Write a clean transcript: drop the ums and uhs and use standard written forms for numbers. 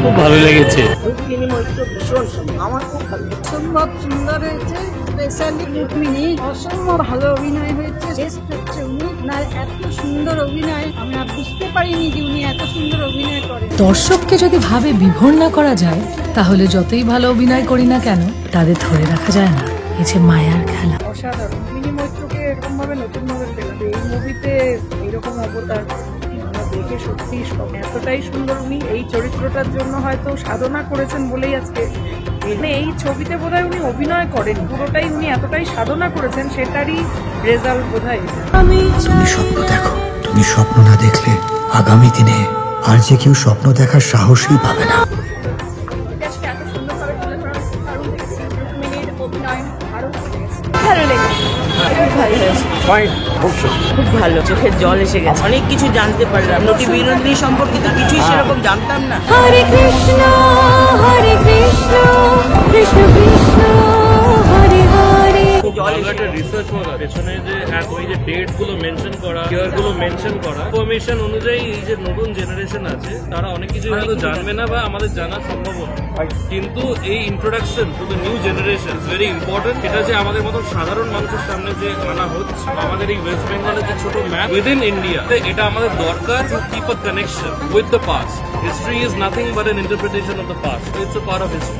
খুব ভালো লেগেছে। রুক্মিণী মৈত্র ভীষণ সুন্দর, আমার খুব ভালো লেগেছে। অসম্ভব সুন্দর হয়েছে, স্পেশালি রুক্মিণী অসম্ভব ভালো অভিনয় হয়েছে। বেস্ট হচ্ছে উনি, ওনার এত সুন্দর অভিনয় আমরা বুঝতে পারিনি যে উনি এত সুন্দর অভিনয় করেন। দর্শককে যদি ভাবে বিভোর না করা যায়, তাহলে যতই ভালো অভিনয় করি না কেন তাদের ধরে রাখা যায় না। এই যে মায়ার খেলা। অসাধারণ। রুক্মিণী মৈত্রকে এরকম ভাবে নতুন ভাবে পেলাম, এই মুভিতে এইরকম অবতার আমরা দেখে সত্যি এতটাই সুন্দর। উনি এই চরিত্রটার জন্য হয়তো সাধনা করেছেন বলেই আজকে এই ছবিতে বোধহয় উনি অভিনয় করেন, পুরোটাই উনি এতটাই সাধনা করেছেন, সেটারই রেজাল্ট বোধহয়। তুমি স্বপ্ন দেখো, তুমি স্বপ্ন না দেখলে আগামী দিনে আর যে কেউ স্বপ্ন দেখার সাহসই পাবে না। ভালো লেগেছে, খুব ভালো হয়েছে, খুব ভালো। চোখের জল এসে গেছে, অনেক কিছু জানতে পারলাম। নটি বিনোদিনী সম্পর্কিত কিছুই সেরকম জানতাম না। হরে কৃষ্ণ কৃষ্ণ কৃষ্ণ হরে হরে। রিসার্চ করা পেছনে যে ওই যে ডেট গুলো মেনশন করা, ইয়ার গুলো মেনশন করা, ইনফরমেশন অনুযায়ী এই যে নতুন জেনারেশন আছে তারা অনেক কিছু হয়তো জানবে না বা আমাদের জানা সম্ভব না, কিন্তু এই introduction to the new generation very important. এটা যে আমাদের মতো সাধারণ মানুষের সামনে যে আনা হচ্ছে, আমাদের এই ওয়েস্ট বেঙ্গলের যে ছোট ম্যাপ উইদিন ইন্ডিয়া, এটা আমাদের দরকার to keep a connection with the past. History is nothing but an interpretation of the past, it's a part of history.